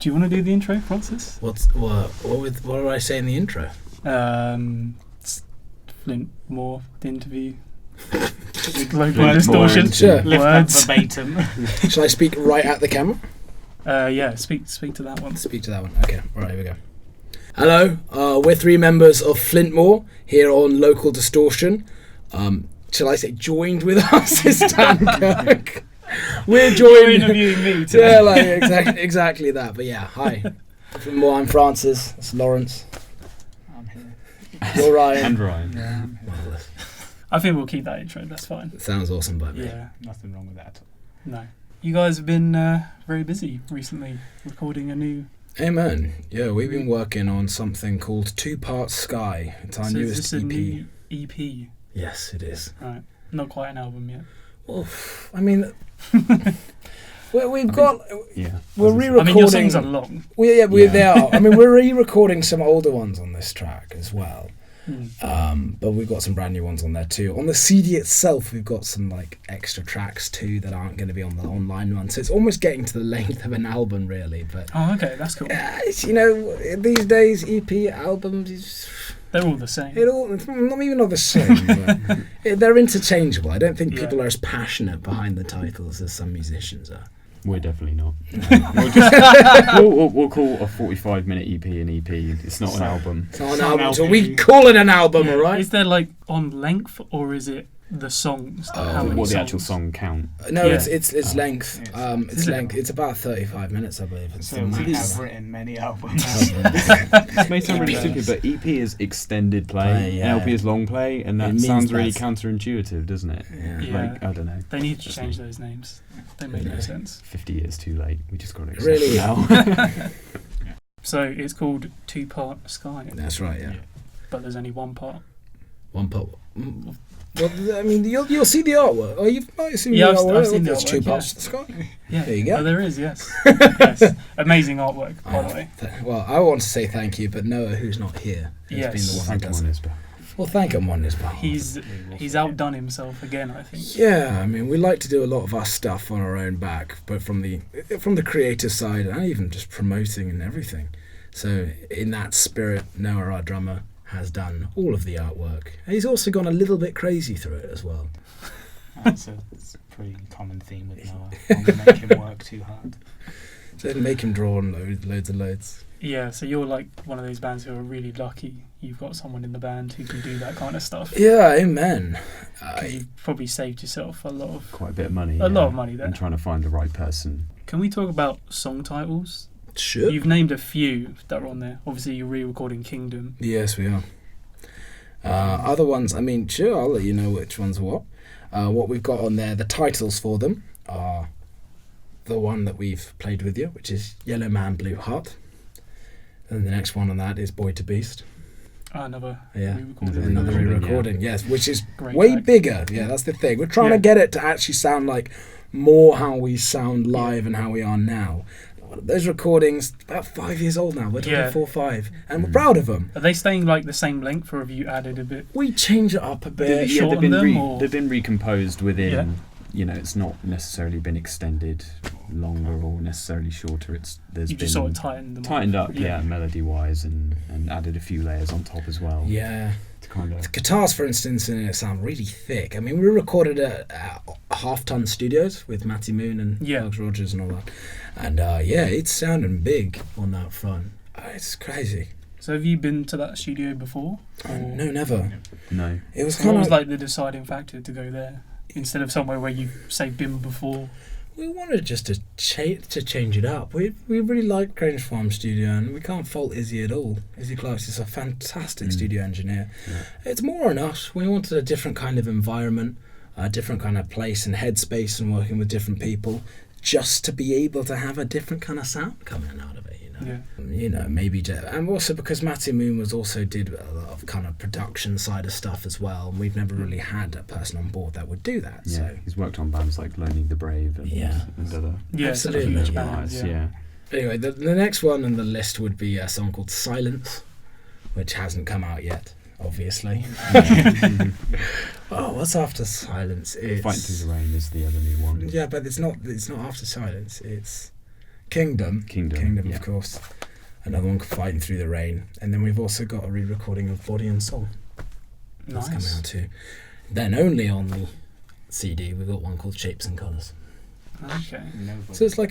Do you want to do the intro, Francis? What did I say in the intro? Flint Moore, the interview. Local Distortion. Sure. Words. Verbatim. Shall I speak right at the camera? Yeah, speak to that one. Speak to that one. Okay, right, here we go. Hello, we're three members of Flint Moore here on Local Distortion. Shall I say joined with us is Dan Kirk. We're You're joined... interviewing me today. Yeah, like exactly that. But yeah, hi. Flint Moore, I'm Francis. That's Lawrence. I'm here. You're Ryan. And Ryan. Yeah, I'm here. Marvellous. I think we'll keep that intro. That's fine. Sounds awesome by me. Yeah. Nothing wrong with that at all. No. You guys have been very busy recently, recording a new. Amen. Yeah, we've been working on something called Two Part Sky. It's our So is newest this a EP. new EP? Yes, it is. Right. Not quite an album yet. Well, I mean, we've got. Yeah. We're re-recording. I mean, your songs are long. They are. I mean, we're re-recording some older ones on this track as well. But we've got some brand new ones on there too. On the CD itself, we've got some like extra tracks too that aren't going to be on the online one. So it's almost getting to the length of an album, really. But Oh, okay, that's cool. you know, these days EP albums, They're all the same. it's not even all the same. But they're interchangeable. I don't think Yeah. people are as passionate behind the titles as some musicians are. We're definitely not. We'll call a 45-minute EP an EP. It's not an album. It's not an album, so we call it an album, all right? Is there like on length or is it the songs? Like how many What the songs? actual song count? No, Yeah. it's length. It's Is it? length. It's about 35 minutes, I believe. It's So the we max. have written many albums. This may sound really Yeah. stupid, but EP is extended play, Play, yeah. and LP is long play, and It that means sounds really that's- counterintuitive, doesn't it? Yeah. Yeah. Like, I don't know. They need to Just change me. those names. They make no Really? sense. 50 years too late. We just got to accept Really? it now. So it's called Two Part Sky, That's right, yeah. but there's only one part. One part. Well, I mean, you'll see the artwork. Oh, you might have seen Yeah, the I've artwork. seen the There's two artwork, parts yeah. to the sky. Yeah, There you go. Oh, there is, yes. Yes. Amazing artwork, by the way. Well, I want to say thank you, but Noah, who's not here, has Yes. been the one who Thank does you, it. Isabel. Well, thank him on his behalf. He's outdone himself again, I think. Yeah, I mean, we like to do a lot of our stuff on our own back, but from the creative side, and even just promoting and everything. So, in that spirit, Noah, our drummer, has done all of the artwork. And he's also gone a little bit crazy through it as well. It's a pretty common theme with Noah. I'm gonna make him work too hard. So make him draw on loads and loads. Yeah, so you're like one of those bands who are really lucky. You've got someone in the band who can do that kind of stuff. Yeah, amen. 'Cause you've probably saved yourself a lot of Money. A lot of money there. And trying to find the right person. Can we talk about song titles? Sure. You've named a few that are on there. Obviously, you're re-recording Kingdom. Yes, we are. Other ones, I mean, sure, I'll let you know which ones are what. What we've got on there, the titles for them are the one that we've played with you, which is Yellow Man, Blue Heart. And the next one on that is Boy to Beast. Another Yeah, re-recording. another re-recording, re-recording, yes, which is Great way track. bigger. Yeah, that's the thing. We're trying to get it to actually sound like more how we sound live and how we are now. Those recordings, about 5 years old now. We're talking Yeah. 4 or 5. And we're proud of them. Are they staying like the same length, or have you added a bit? We change it up a bit. Yeah, shorten them, or- They've been recomposed within. Yeah. You know, it's not necessarily been extended longer or necessarily shorter. There's You been just sort of tightened them tightened up, Yeah. melody wise, and added a few layers on top as well. Yeah. To kind of. The guitars, for instance, in it sound really thick. I mean, we recorded at Half Ton Studios with Matty Moon and Yeah. Alex Rogers and all that. And it's sounding big on that front. It's crazy. So have you been to that studio before? Or No, never. No. It was what kind was of like the deciding factor to go there instead of somewhere where you've say been before? we wanted just to change it up. We really like Grange Farm Studio, and we can't fault Izzy at all. Izzy Clark's is a fantastic studio engineer. Yeah. It's more on us. We wanted a different kind of environment, a different kind of place and headspace, and working with different people, just to be able to have a different kind of sound coming out of it. Yeah. Maybe, and also because Matty Moon did a lot of kind of production side of stuff as well, and we've never really had a person on board that would do that. Yeah. So He's worked on bands like Lonely the Brave and, Yeah. and other. Yeah, Absolutely, such huge yeah. bands, Yeah. anyway, the next one on the list would be a song called Silence, which hasn't come out yet, obviously. Oh, what's after Silence? It's Fight Through the Rain is the other new one. Yeah, but it's not after Silence. It's Kingdom, yeah. of course. Another one, Fighting Through the Rain. And then we've also got a re-recording of Body and Soul. That's coming out too. Then only on the CD, we've got one called Shapes and Colours. Okay. So it's like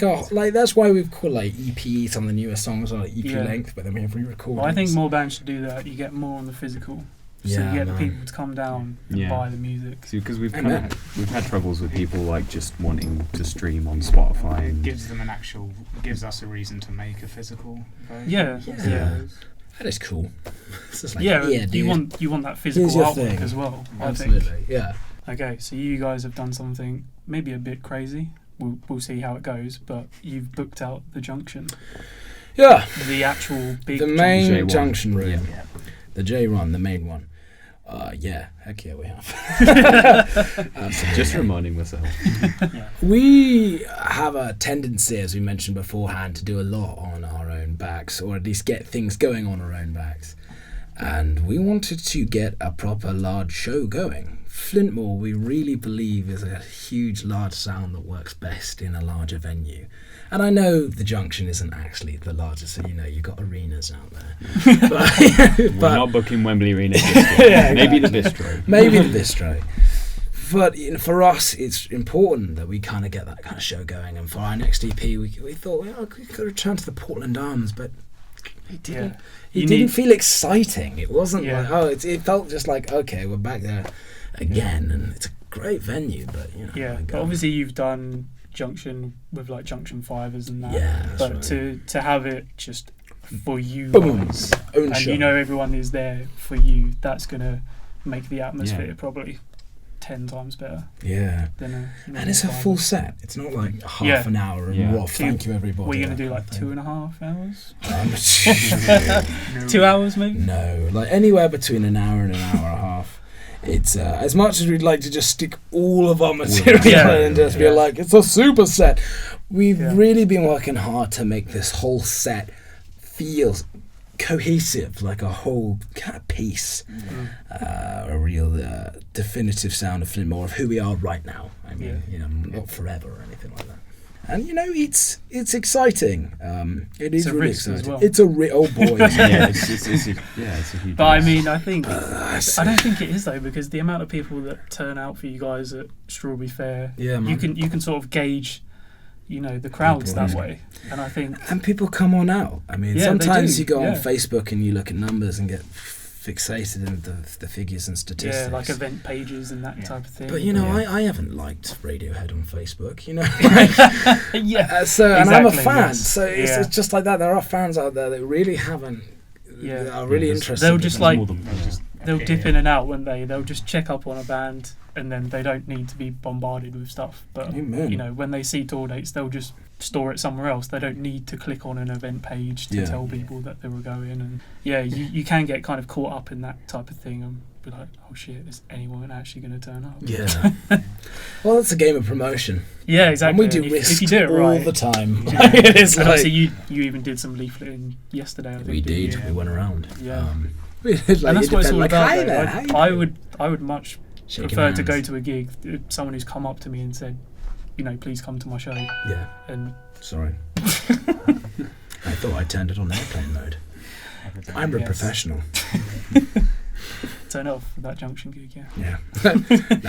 that's why we've called like EP some of the newer songs are like EP length, but then we have re-recordings. Well, I think more bands should do that. You get more on the physical. So you get the people to come down and buy the music. Because we've had troubles with people like just wanting to stream on Spotify. It gives us a reason to make a physical version. Yeah. That is cool. It's just like, you want that physical artwork as well. Absolutely, I think. yeah. Okay, so you guys have done something maybe a bit crazy. We'll see how it goes, but you've booked out the Junction. Yeah. The actual big the main J1. Junction room. Yeah. The J1, the main one. Heck yeah, we have. Just reminding myself. We have a tendency, as we mentioned beforehand, to do a lot on our own backs, or at least get things going on our own backs. And we wanted to get a proper large show going. Flintmore, we really believe, is a huge, large sound that works best in a larger venue. And I know the Junction isn't actually the largest, so you've got arenas out there. We're not booking Wembley Arena. Maybe the Bistro. Maybe the Bistro. But for us, it's important that we kind of get that kind of show going. And for our next EP, we thought, we could return to the Portland Arms, but it didn't. It didn't feel exciting. It wasn't like, it felt just like, okay, we're back there again, and it's a great venue, but but obviously you've done Junction with like Junction 5ers and that. Yeah, but right. to have it just for you guys, own and show. everyone is there for you, that's gonna make the atmosphere probably 10 times better. Yeah. Than and it's a full set. It's not like half an hour and we're off. Thank you, everybody. We're gonna do like 2.5 hours. 2 hours maybe. No, like anywhere between an hour and an hour and a half. It's as much as we'd like to just stick all of our material and just be like, it's a super set. We've really been working hard to make this whole set feel cohesive, like a whole kind of piece, a real definitive sound of Flintmore, of who we are right now. I mean, not forever or anything like that. And it's exciting. It is really exciting. Well. It's a oh boy. It's a huge. But I mean, I think I don't think it is though, because the amount of people that turn out for you guys at Strawberry Fair, you can sort of gauge, the crowds that way. And I think people come on out. I mean, sometimes you go on Yeah. Facebook and you look at numbers and get fixated in the figures and statistics. Yeah, like event pages and that type of thing. But I haven't liked Radiohead on Facebook, So and I'm a fan, so it's just like that. There are fans out there that really haven't. That are really interested. They'll just they'll dip in and out, won't they? They'll just check up on a band, and then they don't need to be bombarded with stuff. But when they see tour dates, they'll just store it somewhere else. They don't need to click on an event page to tell people that they were going. And you can get kind of caught up in that type of thing and be like, oh shit, is anyone actually going to turn up? Yeah. Well, it's a game of promotion. Yeah, exactly. And we do risks if you do it all right, the time. It's like, so you even did some leafleting yesterday. I think, we did. We went around. Yeah. We did, and that's what it's all about. I would much prefer to go to a gig, someone who's come up to me and said, please come to my show. Yeah. And sorry. I thought I turned it on airplane mode. I'm a professional. Turn off that Junction gig, Yeah.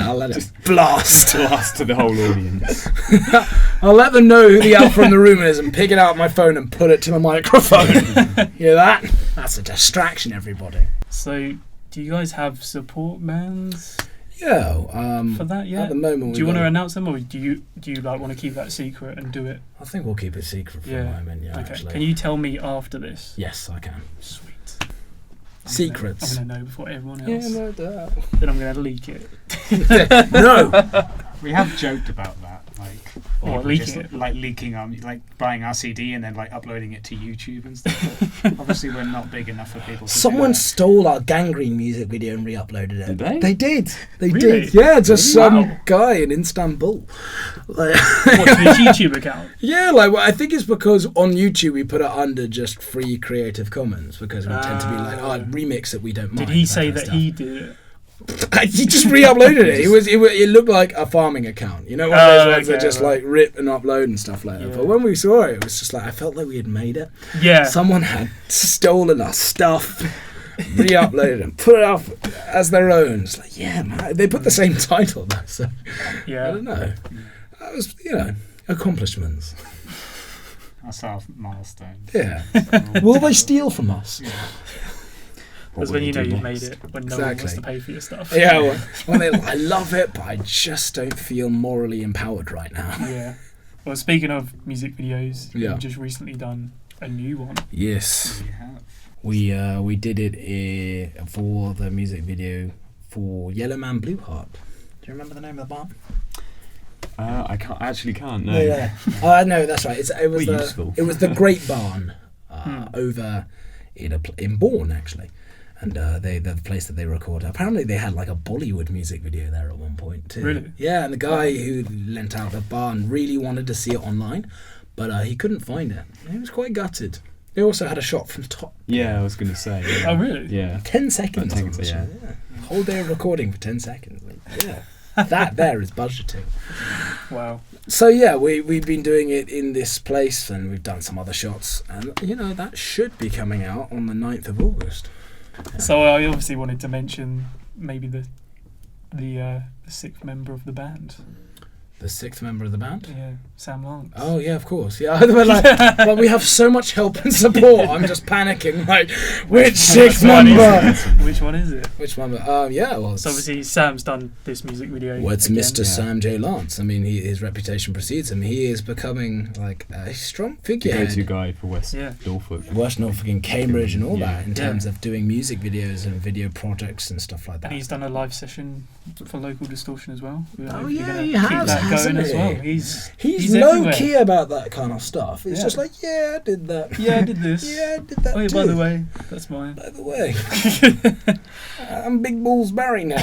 I'll let it blast to the whole audience. I'll let them know who the alpha in the room is and pick it out my phone and put it to the microphone. Hear that? That's a distraction, everybody. So, do you guys have support bands? Yeah. For that, At the moment, do you want to announce them, or do you like want to keep that secret and do it? I think we'll keep it secret for the moment. Yeah. Okay. Actually. Can you tell me after this? Yes, I can. Sweet. Secrets. I'm gonna know before everyone else. Yeah, no doubt. Then I'm gonna leak it. No. We have joked about that, leaking it, leaking buying our CD and then uploading it to YouTube and stuff. But obviously, we're not big enough for people. Someone stole our Gangrene music video and re-uploaded it. Did they? They did. They Really? did. Yeah, just some guy in Istanbul. What's his YouTube account? Yeah, I think it's because on YouTube we put it under just free Creative Commons because we tend to be remix it, we don't mind. Did he say that he did it? He just re-uploaded it. It looked like a farming account. You know, one of those ones that just like rip and upload and stuff like that. But when we saw it, it was just like, I felt like we had made it. Yeah. Someone had stolen our stuff, re-uploaded and put it up as their own. It's like, yeah, man. They put the same title though, so I don't know. That was, accomplishments. That's our milestone. Yeah. Will they steal from us? Yeah. That's when you know you've made it, when no one wants to pay for your stuff. Yeah, when I love it, but I just don't feel morally empowered right now. Yeah. Well, speaking of music videos, you've just recently done a new one. Yes. We have. We did it for the music video for Yellow Man Blue Heart. Do you remember the name of the bar? I can't. No. Yeah. No, that's right. It was the Great Barn over in Bourne actually. And the place that they recorded. Apparently they had like a Bollywood music video there at one point too. Really? Yeah, and the guy who lent out the barn really wanted to see it online, but he couldn't find it. He was quite gutted. They also had a shot from top. Yeah, I was going to say. Yeah. Oh, really? Yeah. 10 seconds. Yeah. Whole day of recording for 10 seconds. Yeah. That there is budgeting. Wow. So yeah, we've been doing it in this place and we've done some other shots. And, that should be coming out on the 9th of August. Yeah. So I obviously wanted to mention maybe the sixth member of the band. The sixth member of the band? Yeah, Sam Lance. Oh, yeah, of course. Yeah, but we have so much help and support. I'm just panicking. Like, which sixth member? Which one is it? Which member? Well... So obviously Sam's done this music video. Well, it's Mr. Sam J. Lance. I mean, his reputation precedes him. He is becoming, like, a strong figure. The go-to guy for West Norfolk. West Norfolk and Cambridge and all that in terms of doing music videos and video projects and stuff like that. And he's done a live session for local Distortion as well. Oh, yeah, he has. Going as well. He's low key about that kind of stuff. He's just like, I did that. Yeah, I did this. Yeah, I did that. Oh, yeah, too. by the way, that's mine. By the way, I'm Big Balls Barry now.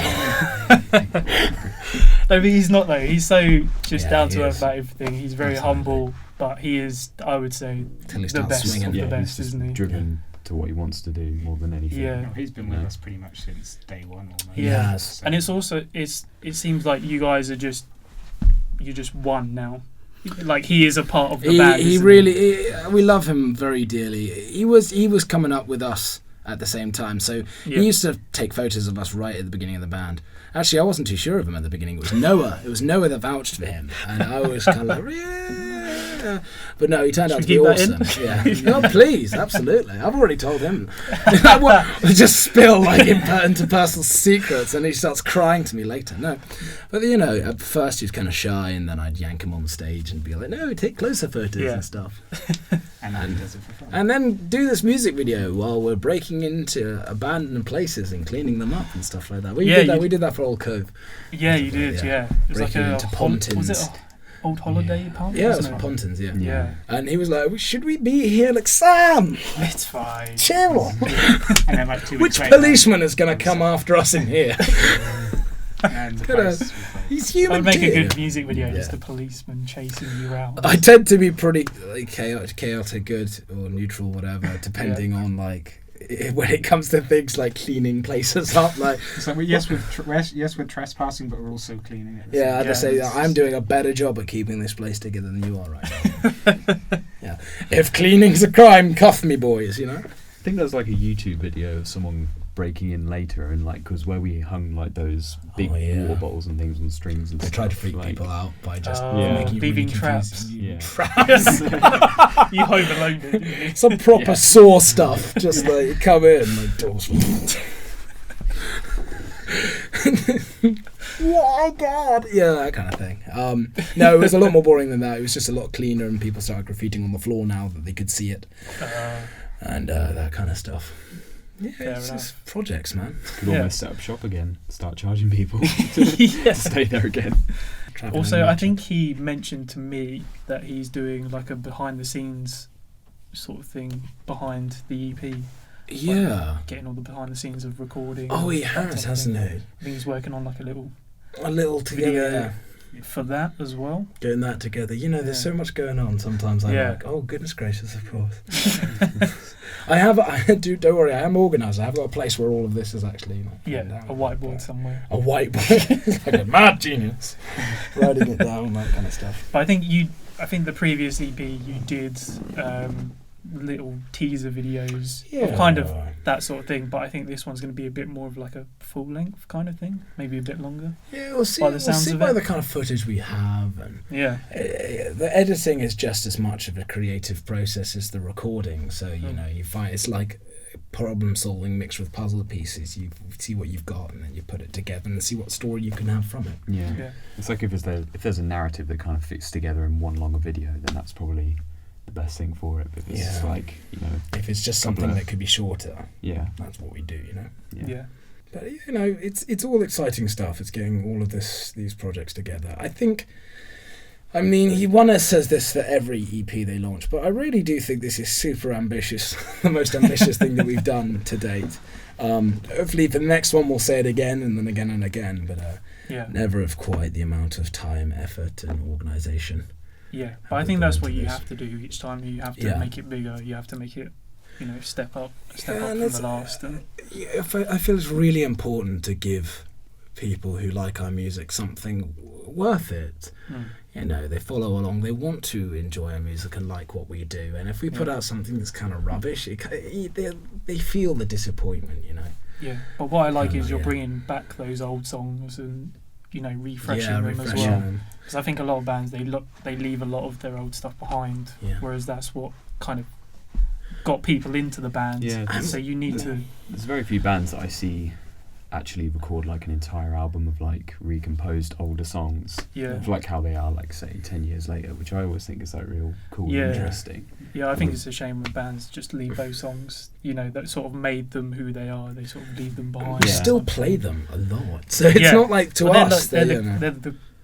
No, but he's not though. He's so just down to earth about everything. He's very humble, but he is, I would say, the best of the best, isn't he? Driven to what he wants to do more than anything. Yeah, he's been with us pretty much since day one. Almost. Yeah, so. And it's also it seems like you guys are just. You're just one now. Like he is a part of the band. We love him very dearly. He was coming up with us at the same time, so he used to take photos of us right at the beginning of the band. Actually, I wasn't too sure of him at the beginning. It was Noah. It was Noah that vouched for him, and I was kind of like, yeah. But no, he turned out to be awesome. Yeah. No, please, absolutely. I've already told him. Just spill like into personal secrets, and he starts crying to me later. No, but at first he was kind of shy, and then I'd yank him on stage and be like, "No, take closer photos and stuff." And then he does it for fun. And then do this music video while we're breaking into abandoned places and cleaning them up and stuff like that. We did that for Old Cove. Yeah, you did. Yeah, it was breaking like into Pontins. Was it old holiday park? Yeah, it was Pontins. Yeah. And he was like, "Should we be here?" Like, Sam, it's fine. Chill. And then like 2 Which weeks later, policeman is going to come after us in here? And he's human. I would make a good music video, just a policeman chasing you around. I tend to be pretty chaotic good or neutral, whatever, depending on like when it comes to things like cleaning places up. Like, so we're trespassing, but we're also cleaning it. Yeah, I'd say I'm doing a better job at keeping this place together than you are right now. Yeah, if cleaning's a crime, cuff me, boys. I think there's like a YouTube video of someone breaking in later, and like because where we hung like those big water bottles and things on strings, and they tried to freak people out by just making leaving traps. Traps. You home alone, didn't you? Some proper Saw stuff. Just like come in, like doors. Oh God! Yeah, that kind of thing. No, it was a lot more boring than that. It was just a lot cleaner, and people started graffitiing on the floor now that they could see it, and that kind of stuff. Yeah, it's just projects, man. Could almost set up shop again, start charging people to stay there again. Also, I think he mentioned to me that he's doing like a behind the scenes sort of thing behind the EP. Yeah. Like getting all the behind the scenes of recording. Oh, he has, hasn't he? I think he's working on like a little together for that as well. Getting that together. There's so much going on sometimes. I'm like, oh, goodness gracious, of course. I have. Don't worry. I am organised. I have got a place where all of this is actually. A whiteboard somewhere. A whiteboard, like a mad genius, writing it down, that kind of stuff. But I think the previous EP you did little teaser videos of kind of that sort of thing. But I think this one's going to be a bit more of like a full length kind of thing, maybe a bit longer. Yeah, we'll see. We'll see by the kind of footage we have, and the editing is just as much of a creative process as the recording. So you find it's like problem solving mixed with puzzle pieces. You see what you've got, and then you put it together and see what story you can have from it. Yeah. It's like if there's a narrative that kind of fits together in one longer video, then that's probably the best thing for it. Because it's like, if it's just something that could be shorter, that's what we do. Yeah. But it's all exciting stuff. It's getting all of these projects together. I think. I mean, Iwana says this for every EP they launch, but I really do think this is super ambitious, the most ambitious thing that we've done to date. Hopefully the next one we'll say it again and then again and again, but never of quite the amount of time, effort and organisation. Yeah, but I think that's what you have to do each time. You have to make it bigger, you have to make it, step up from the last. I feel it's really important to give people who like our music something worth it. They follow along, they want to enjoy our music and like what we do, and if we put out something that's kind of rubbish, they feel the disappointment. Yeah, but what I like is you're bringing back those old songs and refreshing them as well, because I think a lot of bands they leave a lot of their old stuff behind, whereas that's what kind of got people into the band. So you need to. There's very few bands that I see actually record like an entire album of like recomposed older songs of like how they are, like say 10 years later, which I always think is like real cool and interesting. I think it's a shame when bands just leave those songs that sort of made them who they are, they sort of leave them behind. We still play them a lot, so it's not like to us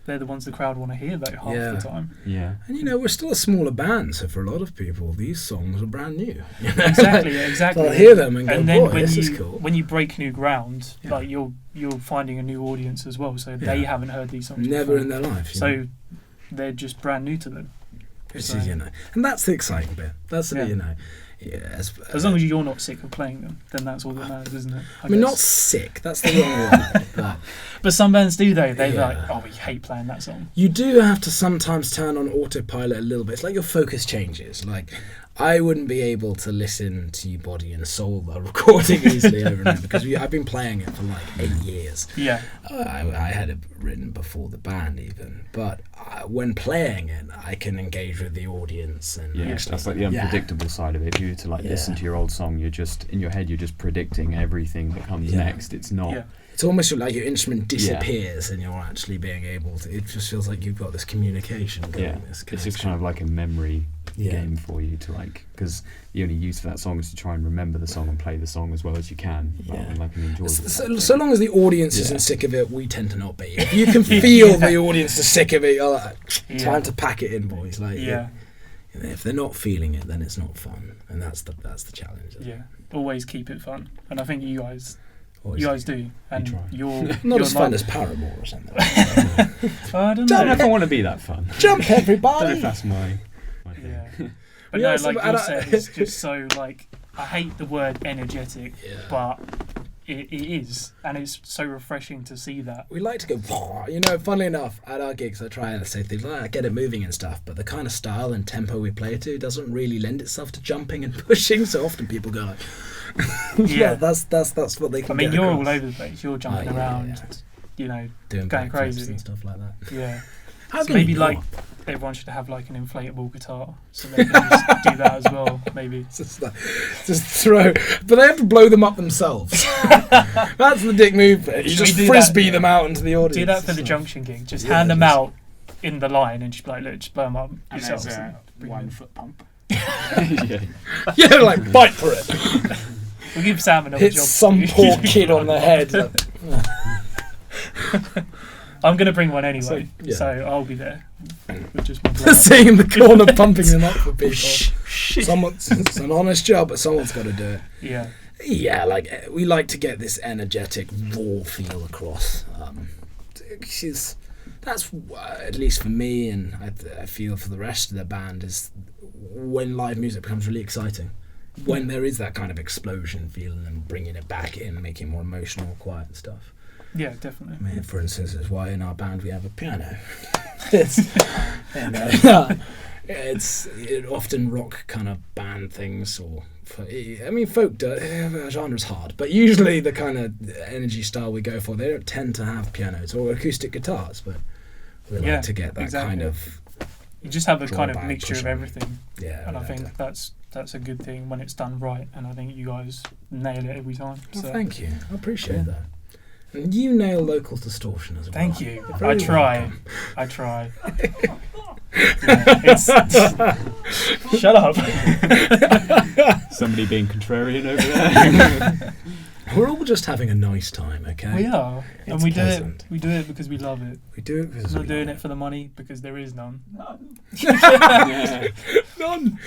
they're the ones the crowd want to hear though half the time. And we're still a smaller band, so for a lot of people these songs are brand new. Exactly. So I'll hear them and go, then boy, this is cool. When you break new ground, like you're finding a new audience as well, so they haven't heard these songs never before. In their life. So they're just brand new to them. Which is, and that's the exciting bit. That's as long as you're not sick of playing them, then that's all that matters, isn't it? I mean, not sick. That's the wrong word. But some bands do, though. They're like, we hate playing that song. You do have to sometimes turn on autopilot a little bit. It's like your focus changes. Like, I wouldn't be able to listen to Body and Soul while recording easily over and over because I've been playing it for like 8 years. Yeah. I had it written before the band even, but when playing it, I can engage with the audience and that's like the unpredictable side of it. If you were to like listen to your old song, you're just in your head, you're just predicting everything that comes next. It's not. Yeah. It's almost like your instrument disappears and you're actually being able to. It just feels like you've got this communication going. It's just kind of like a memory game for you to like, because the only use for that song is to try and remember the song and play the song as well as you can. Like an enjoyable so long as the audience isn't sick of it, we tend to not be. If you can feel the audience is sick of it, you're like, time to pack it in, boys. Like, if they're not feeling it, then it's not fun, and that's the challenge. Always keep it fun, and I think you guys do, and you're not as fun as Paramore or something. I don't know if I want to be that fun. Jump, everybody! I don't know if that's my thing. But no, like you said, it's just so like, I hate the word energetic, but it is, and it's so refreshing to see that. We like to go, funnily enough, at our gigs I try and say things like, get it moving and stuff, but the kind of style and tempo we play to doesn't really lend itself to jumping and pushing, so often people go like, that's what they can. I mean, you're all over the place, you're jumping around, doing going crazy and stuff like that. Yeah. So maybe like everyone should have like an inflatable guitar, so they can just do that as well. Maybe just throw, but they have to blow them up themselves. That's the dick move. You just frisbee them out into the audience. Do that for the Junction gig. Just hand them out in the line and just be like, look, just blow them up yourselves. And there's a 1 foot pump. Like bite for it. We'll give Sam another job. Hit some poor kid on the head. I'm going to bring one anyway, so I'll be there. Just sitting in the corner pumping them up for people. It's an honest job, but someone's got to do it. Yeah, like we like to get this energetic, raw feel across. That's at least for me, and I feel for the rest of the band, is when live music becomes really exciting. when there is that kind of explosion feeling and bringing it back in, making it more emotional, quiet and stuff. Yeah, definitely. I mean, for instance, that's why in our band we have a piano. It's often rock kind of band things, or folk genre is hard, but usually the kind of energy style we go for, they don't tend to have pianos or acoustic guitars, but we like to get that kind of. You just have a kind of mixture of everything. Yeah, and I think that's a good thing when it's done right, and I think you guys nail it every time. Well, thank you. I appreciate that. And you nail local distortion as well. Thank you. I try. Shut up. Somebody being contrarian over there. We're all just having a nice time, okay? We are. It's and we pleasant. do it because we love it. We do it because we're not doing it for the money, because there is none. None. None.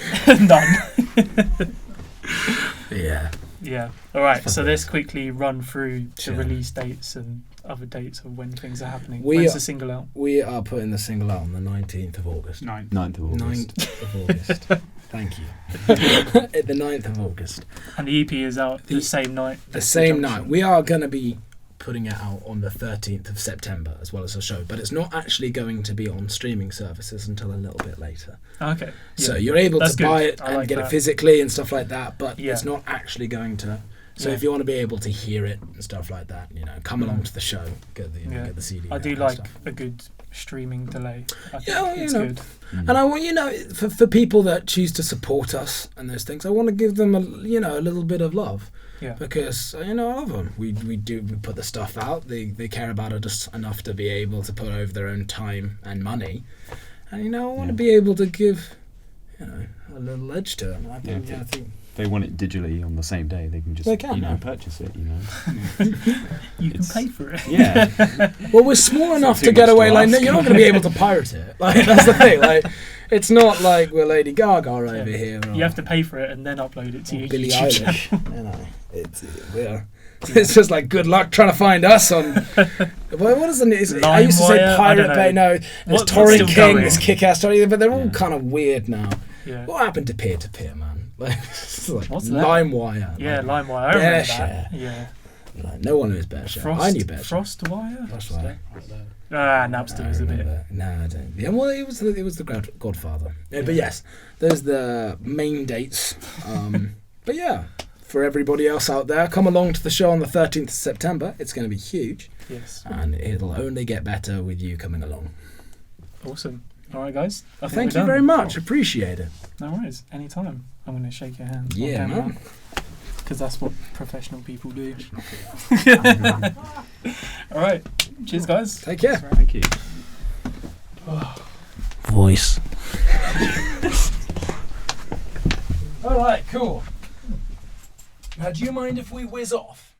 Yeah. Yeah. All right. So let's quickly run through the release dates and other dates of when things are happening. When's the single out? We are putting the single out on the 19th of August. 9th of August. 9th of August. Thank you. The 9th of August. And the EP is out the same night. The same night. We are going to be putting it out on the 13th of September as well as a show, but it's not actually going to be on streaming services until a little bit later. Okay. So you're able to buy it and get it physically and stuff like that, but it's not actually going to. So if you want to be able to hear it and stuff like that, come along to the show, get the CD. I do like a good streaming delay. I think it's good. And I want for people that choose to support us and those things, I want to give them a little bit of love. Yeah. Because I love them. We put the stuff out. They care about it just enough to be able to put over their own time and money. And I want to be able to give a little edge to it. I think if they want it digitally on the same day, they can just purchase it. You can pay for it. Yeah. Well, we're small enough to get away. Like, you're not going to be able to pirate it. Like, that's the thing. Like, it's not like we're Lady Gaga over here. You have to pay for it and then upload it to your Billie YouTube Eilish. channel. It's just like good luck trying to find us on. What is it? I used to say Pirate Bay. No, there's Torrent King, there's Kick-Ass Torrent, but they're all kind of weird now. Yeah. What happened to peer-to-peer, man? Like what's that? LimeWire. Yeah, LimeWire. I remember that. Yeah. Like, no one knows BearShare. I knew BearShare. FrostWire. That's right. Napster was a bit. No, I don't. Yeah, well, it was the Godfather. Yeah, but yes, there's the main dates. But yeah, for everybody else out there, come along to the show on the 13th of September. It's going to be huge. Yes. And it'll only get better with you coming along. Awesome. All right, guys. Thank you very much. Appreciate it. No worries. Anytime. I'm going to shake your hand. Yeah, man. Because that's what professional people do. All right. Cheers, guys. Take care. Thank you. Voice. All right, cool. Now, do you mind if we whiz off?